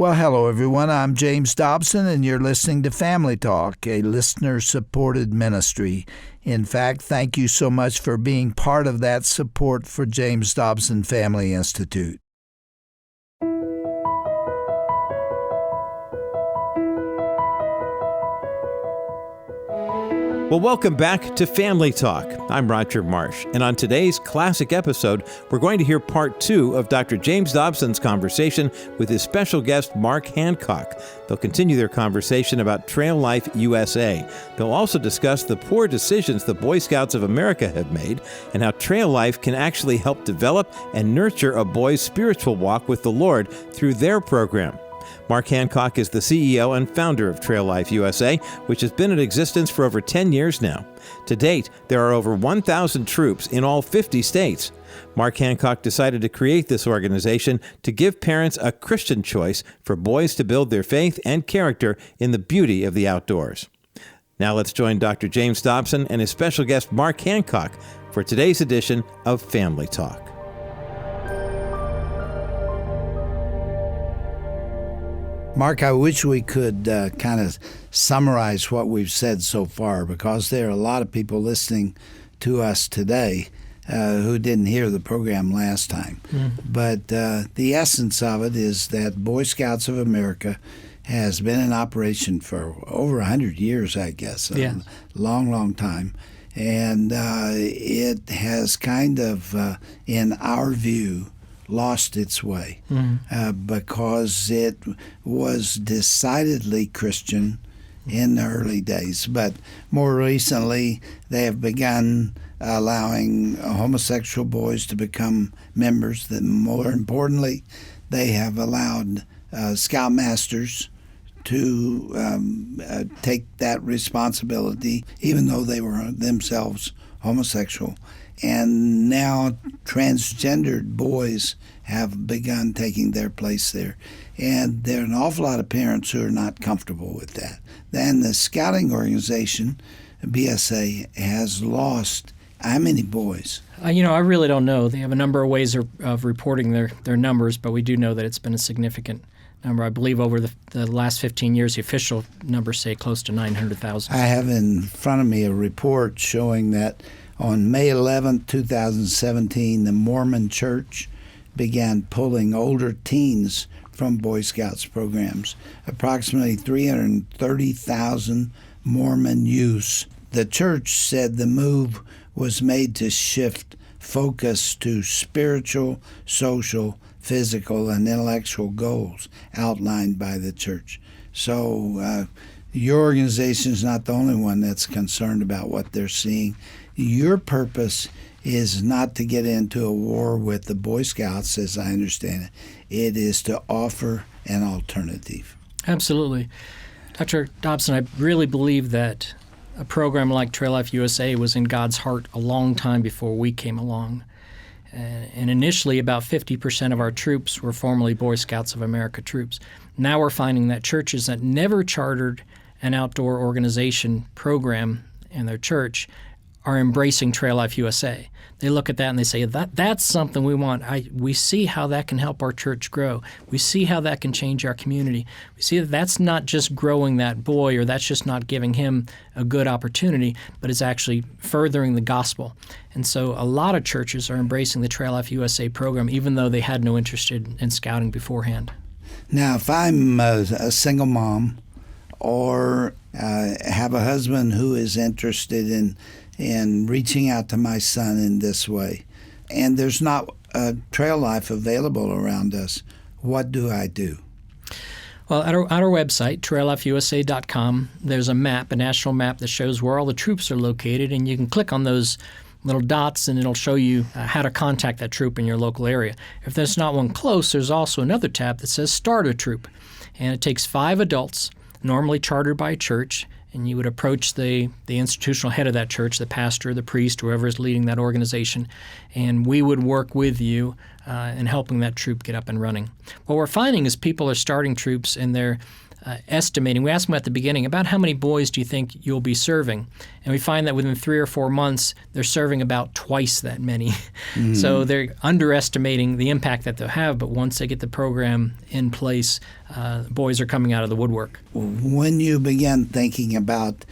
Well, hello, everyone. I'm James Dobson, and you're listening to Family Talk, a listener-supported ministry. In fact, thank you so much for being part of that support for James Dobson Family Institute. Well, welcome back to Family Talk. I'm Roger Marsh, and on today's classic episode, we're going to hear part 2 of Dr. James Dobson's conversation with his special guest, Mark Hancock. They'll continue their conversation about Trail Life USA. They'll also discuss the poor decisions the Boy Scouts of America have made and how Trail Life can actually help develop and nurture a boy's spiritual walk with the Lord through their program. Mark Hancock is the CEO and founder of Trail Life USA, which has been in existence for over 10 years now. To date, there are over 1,000 troops in all 50 states. Mark Hancock decided to create this organization to give parents a Christian choice for boys to build their faith and character in the beauty of the outdoors. Now let's join Dr. James Dobson and his special guest, Mark Hancock, for today's edition of Family Talk. Mark, I wish we could kind of summarize what we've said so far, because there are a lot of people listening to us today who didn't hear the program last time. But the essence of it is that Boy Scouts of America has been in operation for over 100 years, I guess, a long time. And it has kind of, in our view, lost its way because it was decidedly Christian in the early days. But more recently, they have begun allowing homosexual boys to become members. More importantly, they have allowed scoutmasters to take that responsibility, even though they were themselves homosexual. And now transgendered boys have begun taking their place there. And there are an awful lot of parents who are not comfortable with that. Then the scouting organization, BSA, has lost how many boys? I really don't know. They have a number of ways of reporting their numbers, but we do know that it's been a significant number. I believe over the last 15 years, the official numbers say close to 900,000. I have in front of me a report showing that on May 11, 2017, the Mormon Church began pulling older teens from Boy Scouts programs, approximately 330,000 Mormon youths. The church said the move was made to shift focus to spiritual, social, physical, and intellectual goals outlined by the church. So your organization is not the only one that's concerned about what they're seeing. Your purpose is not to get into a war with the Boy Scouts, as I understand it. It is to offer an alternative. Absolutely. Dr. Dobson, I really believe that a program like Trail Life USA was in God's heart a long time before we came along. And initially, about 50% of our troops were formerly Boy Scouts of America troops. Now we're finding that churches that never chartered an outdoor organization program in their church are embracing Trail Life USA. They look at that and they say, that's something we want. We see how that can help our church grow. We see how that can change our community. We see that that's not just growing that boy, or that's just not giving him a good opportunity, but it's actually furthering the gospel. And so a lot of churches are embracing the Trail Life USA program, even though they had no interest in scouting beforehand. Now, if I'm a single mom or have a husband who is interested in reaching out to my son in this way, and there's not a Trail Life available around us, what do I do? Well, at our website, traillifeusa.com, there's a map, a national map that shows where all the troops are located, and you can click on those little dots and it'll show you how to contact that troop in your local area. If there's not one close, there's also another tab that says Start a Troop, and it takes 5 adults, normally chartered by a church, and you would approach the institutional head of that church, the pastor, the priest, whoever is leading that organization, and we would work with you in helping that troop get up and running. What we're finding is people are starting troops and they're estimating. We asked them at the beginning, about how many boys do you think you'll be serving? And we find that within 3 or 4 months, they're serving about twice that many. Mm-hmm. So they're underestimating the impact that they'll have, but once they get the program in place, boys are coming out of the woodwork. When you began thinking about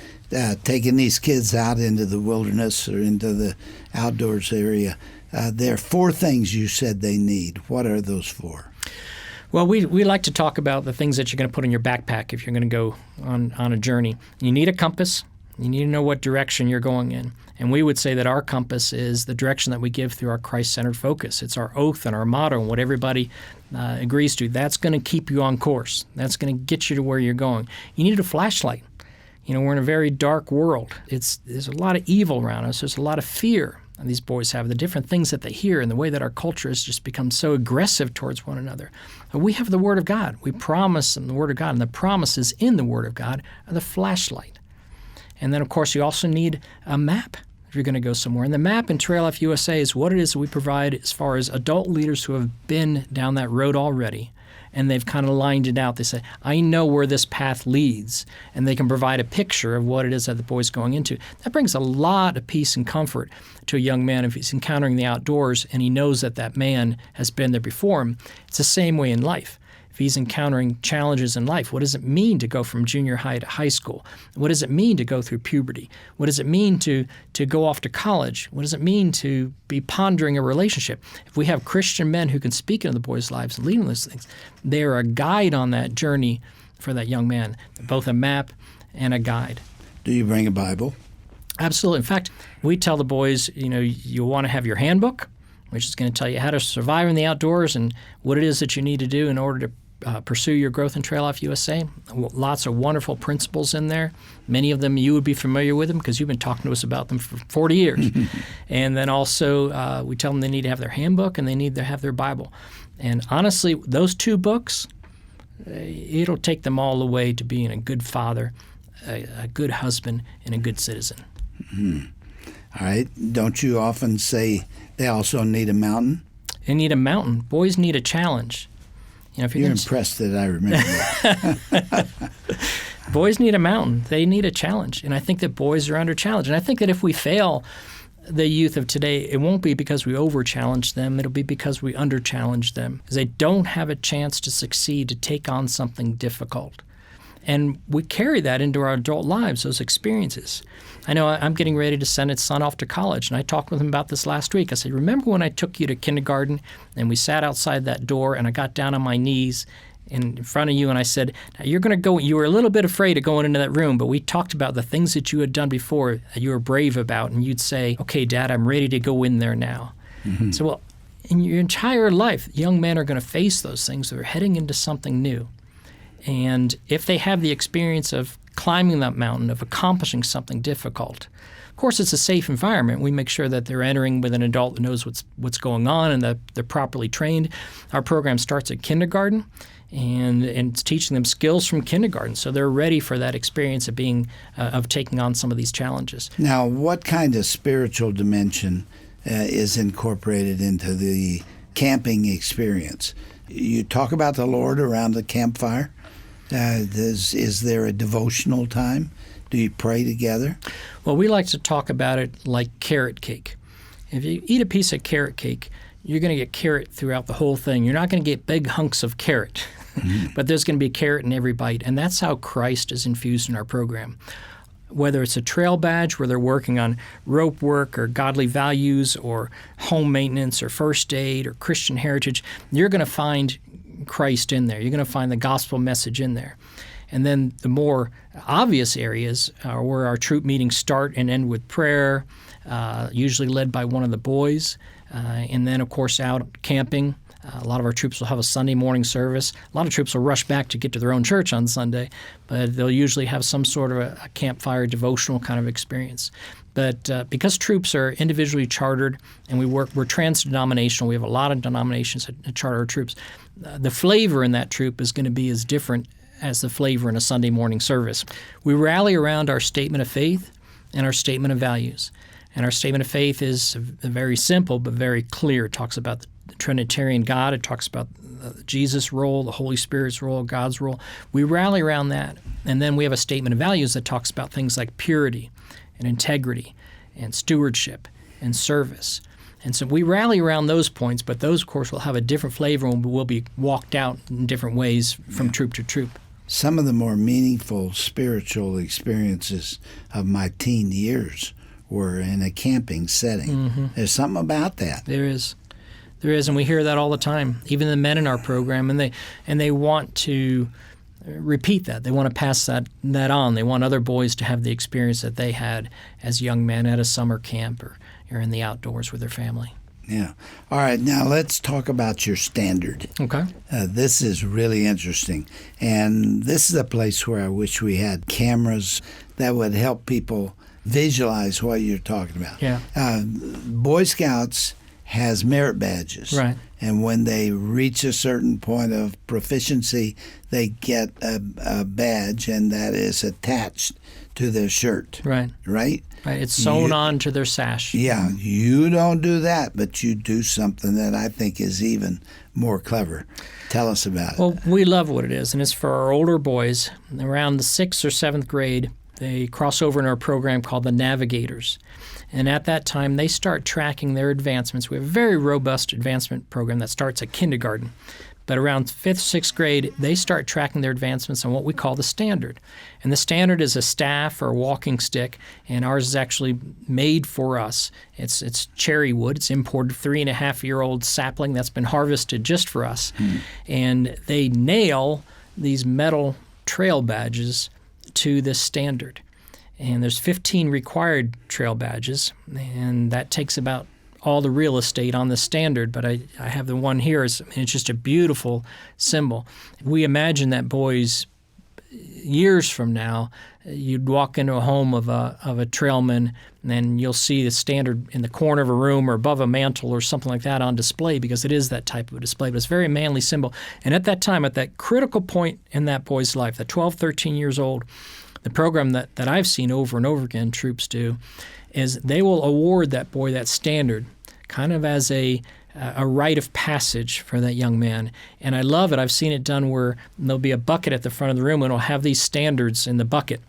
taking these kids out into the wilderness or into the outdoors area, there are 4 things you said they need. What are those 4? Well, we like to talk about the things that you're going to put in your backpack if you're going to go on a journey. You need a compass. You need to know what direction you're going in. And we would say that our compass is the direction that we give through our Christ-centered focus. It's our oath and our motto and what everybody agrees to. That's going to keep you on course. That's going to get you to where you're going. You need a flashlight. You know, we're in a very dark world. There's a lot of evil around us. There's a lot of fear. And these boys have the different things that they hear and the way that our culture has just become so aggressive towards one another. But we have the Word of God. We promise them the Word of God, and the promises in the Word of God are the flashlight. And then, of course, you also need a map if you're going to go somewhere. And the map in Trail Life USA is what it is that we provide as far as adult leaders who have been down that road already. And they've kind of lined it out. They say, I know where this path leads. And they can provide a picture of what it is that the boy's going into. That brings a lot of peace and comfort to a young man if he's encountering the outdoors and he knows that that man has been there before him. It's the same way in life. If he's encountering challenges in life, what does it mean to go from junior high to high school? What does it mean to go through puberty? What does it mean to go off to college? What does it mean to be pondering a relationship? If we have Christian men who can speak into the boys' lives and lead them those things, they are a guide on that journey for that young man, both a map and a guide. Do you bring a Bible? Absolutely. In fact, we tell the boys, you want to have your handbook, which is going to tell you how to survive in the outdoors and what it is that you need to do in order to pursue your growth in Trail Life USA. Lots of wonderful principles in there. Many of them you would be familiar with them because you've been talking to us about them for 40 years. And then also we tell them they need to have their handbook and they need to have their Bible. And honestly, those 2 books, it'll take them all the way to being a good father, a good husband, and a good citizen. Mm-hmm. All right. Don't you often say they also need a mountain? They need a mountain. Boys need a challenge. If you're impressed that I remember that. Boys need a mountain. They need a challenge. And I think that boys are under challenge. And I think that if we fail the youth of today, it won't be because we over-challenge them. It'll be because we under-challenge them. Because they don't have a chance to succeed, to take on something difficult. And we carry that into our adult lives, those experiences. I know I'm getting ready to send his son off to college, and I talked with him about this last week. I said, remember when I took you to kindergarten and we sat outside that door and I got down on my knees in front of you and I said, now you're going to go, you were a little bit afraid of going into that room, but we talked about the things that you had done before that you were brave about, and you'd say, okay, Dad, I'm ready to go in there now. Mm-hmm. So, well, in your entire life, young men are going to face those things. They're heading into something new. And if they have the experience of climbing that mountain, of accomplishing something difficult, of course it's a safe environment. We make sure that they're entering with an adult that knows what's going on and that they're properly trained. Our program starts at kindergarten, and it's teaching them skills from kindergarten, so they're ready for that experience of being of taking on some of these challenges. Now, what kind of spiritual dimension is incorporated into the camping experience? You talk about the Lord around the campfire. Is there a devotional time? Do you pray together? Well, we like to talk about it like carrot cake. If you eat a piece of carrot cake, you're going to get carrot throughout the whole thing. You're not going to get big hunks of carrot, but there's going to be a carrot in every bite. And that's how Christ is infused in our program. Whether it's a trail badge where they're working on rope work or godly values or home maintenance or first aid or Christian heritage, you're going to find Christ in there. You're going to find the gospel message in there. And then the more obvious areas are where our troop meetings start and end with prayer, usually led by one of the boys. And then, of course, out camping. A lot of our troops will have a Sunday morning service. A lot of troops will rush back to get to their own church on Sunday, but they'll usually have some sort of a campfire devotional kind of experience. But because troops are individually chartered and we're trans-denominational, we have a lot of denominations that charter our troops, the flavor in that troop is going to be as different as the flavor in a Sunday morning service. We rally around our statement of faith and our statement of values. And our statement of faith is very simple but very clear. It talks about the Trinitarian God. It talks about Jesus' role, the Holy Spirit's role, God's role. We rally around that. And then we have a statement of values that talks about things like purity and integrity and stewardship and service. And so we rally around those points, but those, of course, will have a different flavor and will be walked out in different ways from troop to troop. Some of the more meaningful spiritual experiences of my teen years were in a camping setting. There's something about that. There is, and we hear that all the time. Even the men in our program, and they want to repeat that. They want to pass that on. They want other boys to have the experience that they had as young men at a summer camp or in the outdoors with their family. Yeah. All right. Now let's talk about your standard. Okay. This is really interesting. And this is a place where I wish we had cameras that would help people visualize what you're talking about. Yeah. Boy Scouts has merit badges. Right. And when they reach a certain point of proficiency, they get a badge, and that is attached to their shirt. Right. Right? Right. It's sewn on to their sash. Yeah. You don't do that, but you do something that I think is even more clever. Tell us about it. Well, we love what it is, and it's for our older boys. Around the 6th or 7th grade, they cross over in our program called the Navigators. And at that time, they start tracking their advancements. We have a very robust advancement program that starts at kindergarten. But around 5th, 6th grade, they start tracking their advancements on what we call the standard. And the standard is a staff or a walking stick, and ours is actually made for us. It's cherry wood. It's imported 3.5-year-old sapling that's been harvested just for us. And they nail these metal trail badges to this standard. And there's 15 required trail badges, and that takes about all the real estate on the standard, but I have the one here. It's just a beautiful symbol. We imagine that boys, years from now, you'd walk into a home of a trailman, and then you'll see the standard in the corner of a room or above a mantle or something like that on display, because it is that type of a display. But it's a very manly symbol. And at that time, at that critical point in that boy's life, at 12, 13 years old, the program that I've seen over and over again troops do is they will award that boy that standard kind of as a rite of passage for that young man. And I love it. I've seen it done where there'll be a bucket at the front of the room and it'll have these standards in the bucket.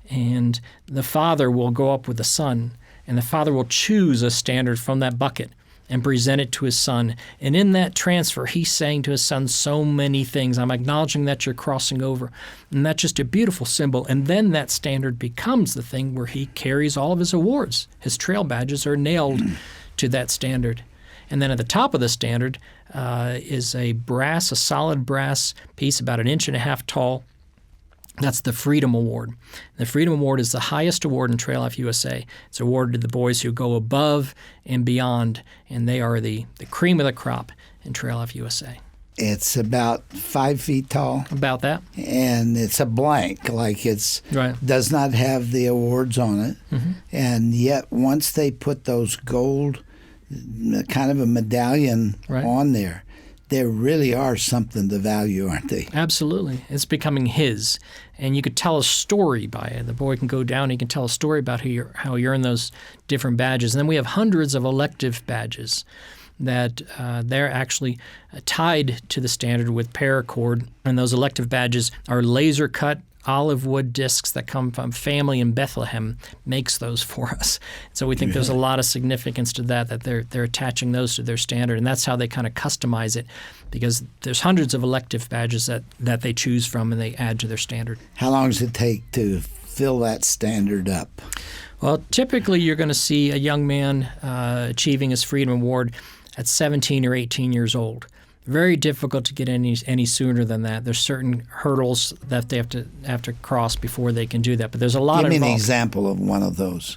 And the father will go up with the son, and the father will choose a standard from that bucket and present it to his son. And in that transfer, he's saying to his son so many things. I'm acknowledging that you're crossing over. And that's just a beautiful symbol. And then that standard becomes the thing where he carries all of his awards. His trail badges are nailed to that standard. And then at the top of the standard is a solid brass piece about 1.5 inches tall. That's the Freedom Award. The Freedom Award is the highest award in Trail Life USA. It's awarded to the boys who go above and beyond, and they are the cream of the crop in Trail Life USA. It's about 5 feet tall. About that. And it's a blank, like it's does not have the awards on it. Mm-hmm. And yet once they put those gold, kind of a medallion on there really are something to value, aren't they? Absolutely. It's becoming his. And you could tell a story by it. The boy can go down, he can tell a story about how he earned those different badges. And then we have hundreds of elective badges that they're actually tied to the standard with paracord. And those elective badges are laser-cut olive wood discs that come from family in Bethlehem makes those for us. So we think there's a lot of significance to that they're attaching those to their standard, and that's how they kind of customize it, because there's hundreds of elective badges that they choose from and they add to their standard. How long does it take to fill that standard up? Well, typically you're going to see a young man achieving his Freedom Award at 17 or 18 years old. Very difficult to get any sooner than that. There's certain hurdles that they have to cross before they can do that. But there's a lot involved. Give me an example of one of those.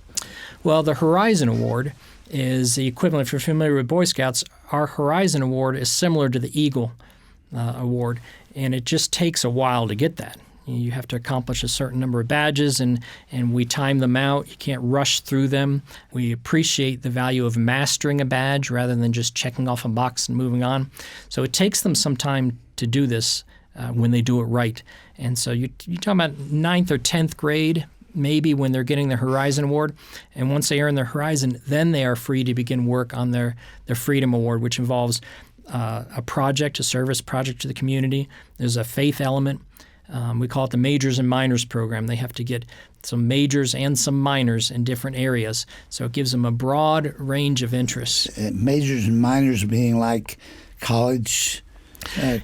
Well, the Horizon Award is the equivalent. If you're familiar with Boy Scouts, our Horizon Award is similar to the Eagle Award, and it just takes a while to get that. You have to accomplish a certain number of badges, and we time them out. You can't rush through them. We appreciate the value of mastering a badge rather than just checking off a box and moving on. So it takes them some time to do this when they do it right. And so you're talking about 9th or 10th grade, maybe, when they're getting the Horizon Award. And once they earn their Horizon, then they are free to begin work on their Freedom Award, which involves a project, a service project to the community. There's a faith element. We call it the majors and minors program. They have to get some majors and some minors in different areas. So it gives them a broad range of interests. Majors and minors being like college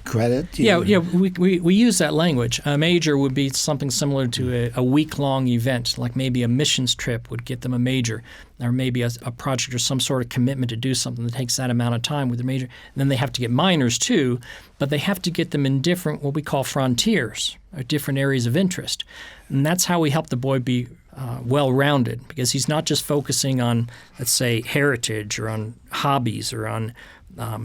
credit? We use that language. A major would be something similar to a week-long event, like maybe a missions trip would get them a major, or maybe a project or some sort of commitment to do something that takes that amount of time with a major. And then they have to get minors too, but they have to get them in different, what we call frontiers, or different areas of interest. And that's how we help the boy be well-rounded, because he's not just focusing on, let's say, heritage or on hobbies or on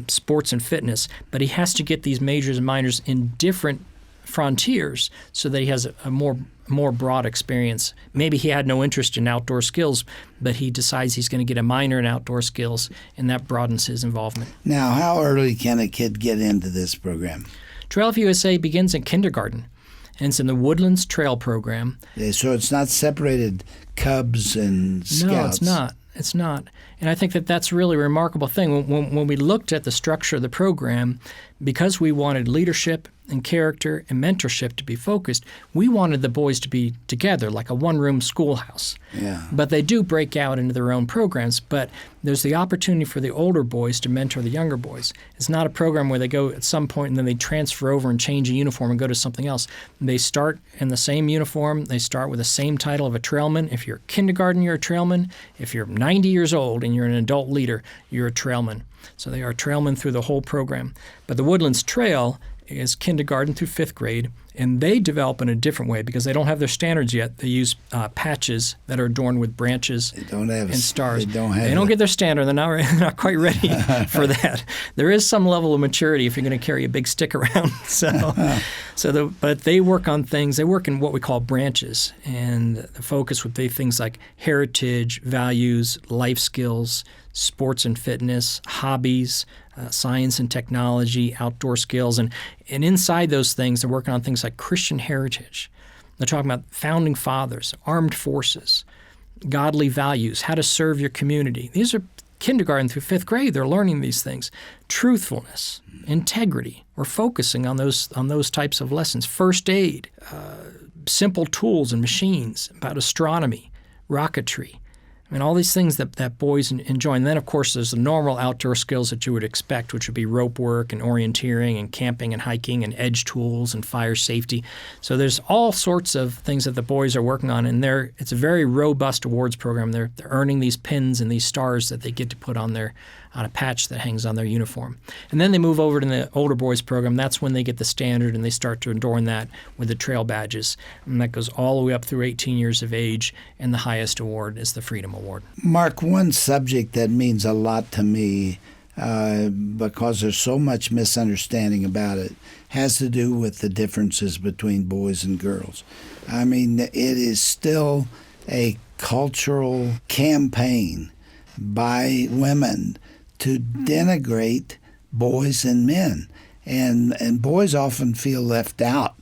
sports and fitness, but he has to get these majors and minors in different frontiers so that he has a more broad experience. Maybe he had no interest in outdoor skills, but he decides he's going to get a minor in outdoor skills, and that broadens his involvement. Now, how early can a kid get into this program? Trail Life USA begins in kindergarten, and it's in the Woodlands Trail program. So it's not separated Cubs and Scouts? No, it's not. It's not. And I think that that's a really remarkable thing. When we looked at the structure of the program, because we wanted leadership and character and mentorship to be focused, we wanted the boys to be together like a one-room schoolhouse. Yeah. But they do break out into their own programs. But there's the opportunity for the older boys to mentor the younger boys. It's not a program where they go at some point and then they transfer over and change a uniform and go to something else. They start in the same uniform. They start with the same title of a trailman. If you're kindergarten, you're a trailman. If you're 90 years old and you're an adult leader, you're a trailman. So they are trailmen through the whole program. But the Woodlands Trail is kindergarten through 5th grade, and they develop in a different way because they don't have their standards yet. They use patches that are adorned with branches and stars. They don't get their standard. They're not quite ready for that. There is some level of maturity if you're going to carry a big stick around. But they work on things. They work in what we call branches, and the focus would be things like heritage, values, life skills, sports and fitness, hobbies, science and technology, outdoor skills. And inside those things, they're working on things like Christian heritage. They're talking about founding fathers, armed forces, godly values, how to serve your community. These are kindergarten through 5th grade. They're learning these things. Truthfulness, integrity. We're focusing on those types of lessons. First aid, simple tools and machines, about astronomy, rocketry. I mean, all these things that boys enjoy. And then, of course, there's the normal outdoor skills that you would expect, which would be rope work and orienteering and camping and hiking and edge tools and fire safety. So there's all sorts of things that the boys are working on, and it's a very robust awards program. They're earning these pins and these stars that they get to put on a patch that hangs on their uniform. And then they move over to the older boys program. That's when they get the standard and they start to adorn that with the trail badges. And that goes all the way up through 18 years of age, and the highest award is the Freedom Award. Mark, one subject that means a lot to me because there's so much misunderstanding about it has to do with the differences between boys and girls. I mean, it is still a cultural campaign by women to denigrate boys and men. And boys often feel left out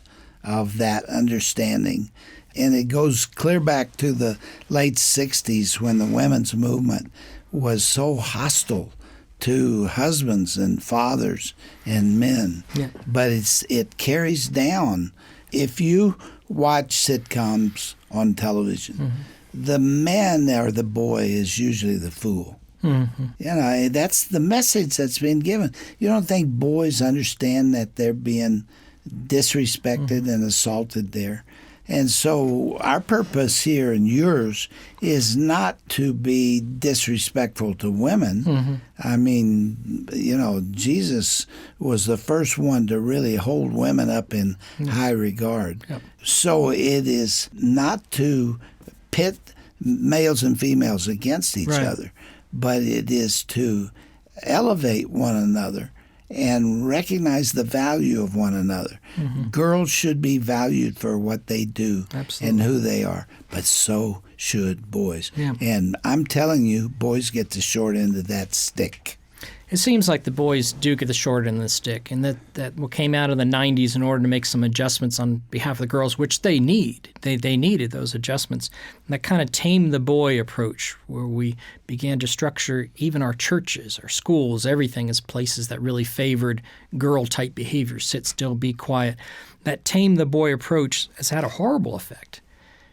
of that understanding. And it goes clear back to the late 60s when the women's movement was so hostile to husbands and fathers and men. Yeah. But it carries down. If you watch sitcoms on television, the man or the boy is usually the fool. Mm-hmm. You know, that's the message that's been given. You don't think boys understand that they're being disrespected and assaulted there? And so our purpose here and yours is not to be disrespectful to women. I mean, you know, Jesus was the first one to really hold women up in high regard. Yep. So it is not to pit males and females against each other, but it is to elevate one another and recognize the value of one another. Girls should be valued for what they do and who they are, but so should boys. Yeah. And I'm telling you, boys get the short end of that stick. It seems like the boys do get the short end of the stick, and that what came out in the 90s in order to make some adjustments on behalf of the girls, which they need. They needed those adjustments. And that kind of tamed the boy approach, where we began to structure even our churches, our schools, everything as places that really favored girl-type behavior, sit still, be quiet. That tamed the boy approach has had a horrible effect.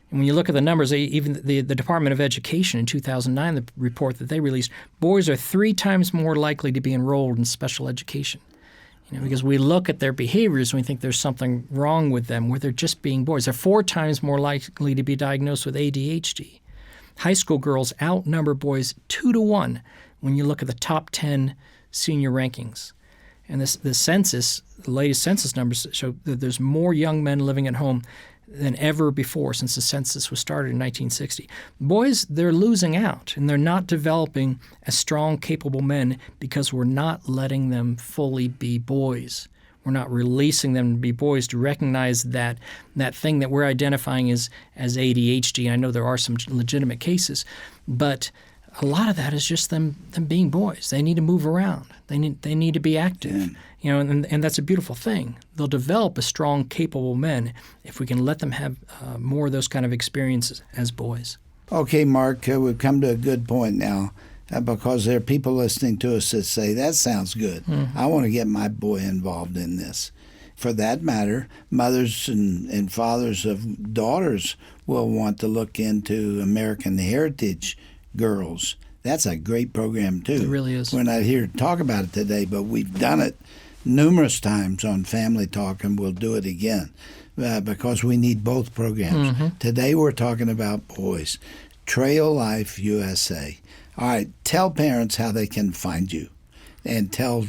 And when you look at the numbers, even the Department of Education in 2009, the report that they released, boys are 3 times more likely to be enrolled in special education. Because we look at their behaviors and we think there's something wrong with them, where they're just being boys. They're 4 times more likely to be diagnosed with ADHD. High school girls outnumber boys 2 to 1 when you look at the top 10 senior rankings. And the census, the latest census numbers show that there's more young men living at home than ever before since the census was started in 1960. Boys, they're losing out, and they're not developing as strong, capable men because we're not letting them fully be boys. We're not releasing them to be boys, to recognize that thing that we're identifying as ADHD. I know there are some legitimate cases, but a lot of that is just them being boys. They need to move around. They need to be active. And that's a beautiful thing. They'll develop as strong, capable men if we can let them have more of those kind of experiences as boys. Okay, Mark, we've come to a good point now because there are people listening to us that say, that sounds good. Mm-hmm. I want to get my boy involved in this. For that matter, mothers and fathers of daughters will want to look into American Heritage Girls. That's a great program, too. It really is. We're not here to talk about it today, but we've done it numerous times on Family Talk, and we'll do it again because we need both programs. Mm-hmm. Today we're talking about boys. Trail Life USA. All right, tell parents how they can find you, and tell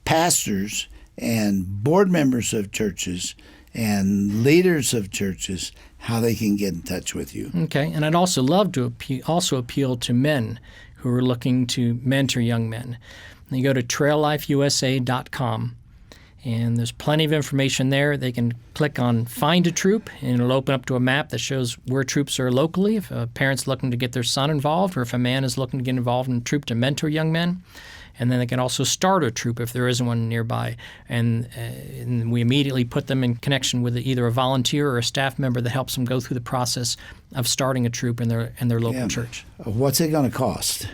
pastors and board members of churches and leaders of churches how they can get in touch with you. Okay, and I'd also love to appeal to men who are looking to mentor young men. You go to traillifeusa.com, and there's plenty of information there. They can click on Find a Troop, and it'll open up to a map that shows where troops are locally, if a parent's looking to get their son involved, or if a man is looking to get involved in a troop to mentor young men. And then they can also start a troop if there isn't one nearby. And we immediately put them in connection with either a volunteer or a staff member that helps them go through the process of starting a troop in their local church. What's it going to cost?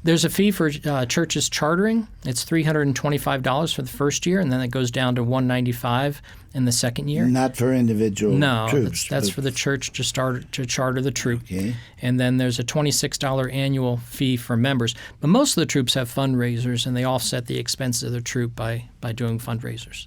There's a fee for churches chartering. It's $325 for the first year, and then it goes down to $195 in the second year. Not for individual troops. No, that's for the church to charter the troop. Okay. And then there's a $26 annual fee for members. But most of the troops have fundraisers, and they offset the expenses of the troop by doing fundraisers.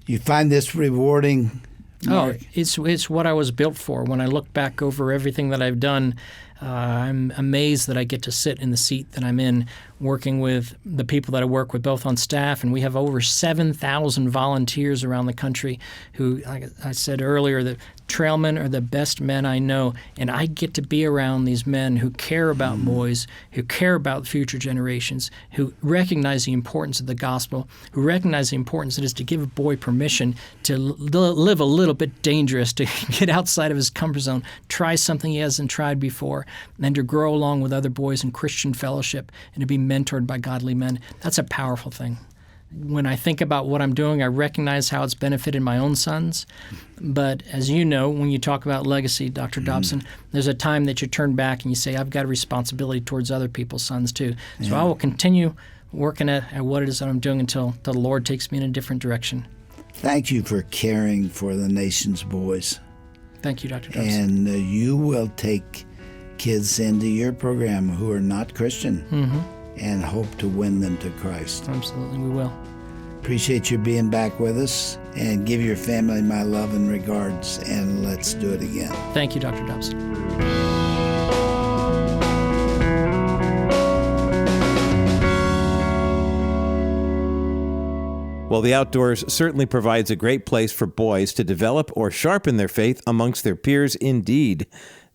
You find this rewarding, Mark? Oh, it's what I was built for. When I look back over everything that I've done, I'm amazed that I get to sit in the seat that I'm in, working with the people that I work with, both on staff, and we have over 7,000 volunteers around the country who, like I said earlier, the trailmen are the best men I know, and I get to be around these men who care about boys, who care about future generations, who recognize the importance of the gospel, who recognize the importance it is to give a boy permission to live a little bit dangerous, to get outside of his comfort zone, try something he hasn't tried before, and to grow along with other boys in Christian fellowship and to be mentored by godly men. That's a powerful thing. When I think about what I'm doing, I recognize how it's benefited my own sons. But as you know, when you talk about legacy, Dr. Dobson, there's a time that you turn back and you say, I've got a responsibility towards other people's sons too. So I will continue working at what it is that I'm doing until the Lord takes me in a different direction. Thank you for caring for the nation's boys. Thank you, Dr. Dobson. And you will take kids into your program who are not Christian and hope to win them to Christ. Absolutely, we will. Appreciate you being back with us, and give your family my love and regards, and let's do it again. Thank you, Dr. Dobson. Well, the outdoors certainly provides a great place for boys to develop or sharpen their faith amongst their peers indeed.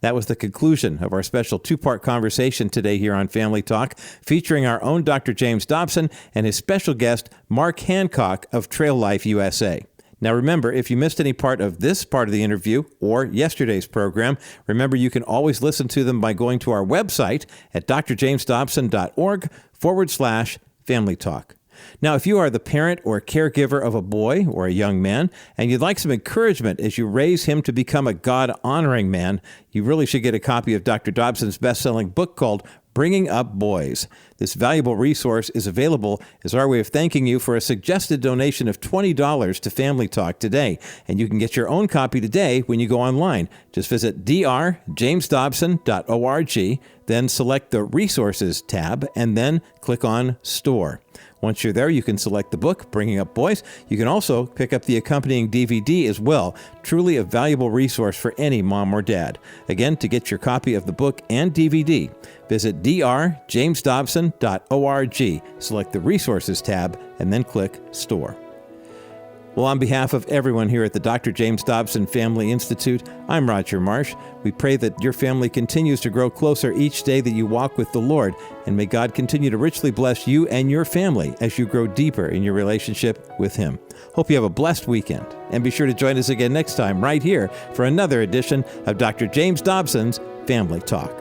That was the conclusion of our special two-part conversation today here on Family Talk, featuring our own Dr. James Dobson and his special guest, Mark Hancock of Trail Life USA. Now remember, if you missed any part of this part of the interview or yesterday's program, remember you can always listen to them by going to our website at drjamesdobson.org/Family Talk. Now, if you are the parent or caregiver of a boy or a young man, and you'd like some encouragement as you raise him to become a God-honoring man, you really should get a copy of Dr. Dobson's best-selling book called Bringing Up Boys. This valuable resource is available as our way of thanking you for a suggested donation of $20 to Family Talk today. And you can get your own copy today when you go online. Just visit drjamesdobson.org, then select the Resources tab, and then click on Store. Once you're there, you can select the book, Bringing Up Boys. You can also pick up the accompanying DVD as well. Truly a valuable resource for any mom or dad. Again, to get your copy of the book and DVD, visit drjamesdobson.org, select the Resources tab, and then click Store. Well, on behalf of everyone here at the Dr. James Dobson Family Institute, I'm Roger Marsh. We pray that your family continues to grow closer each day that you walk with the Lord, and may God continue to richly bless you and your family as you grow deeper in your relationship with Him. Hope you have a blessed weekend, and be sure to join us again next time right here for another edition of Dr. James Dobson's Family Talk.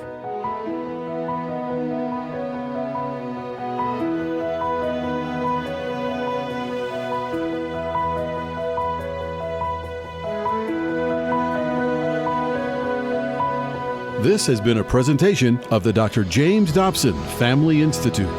This has been a presentation of the Dr. James Dobson Family Institute.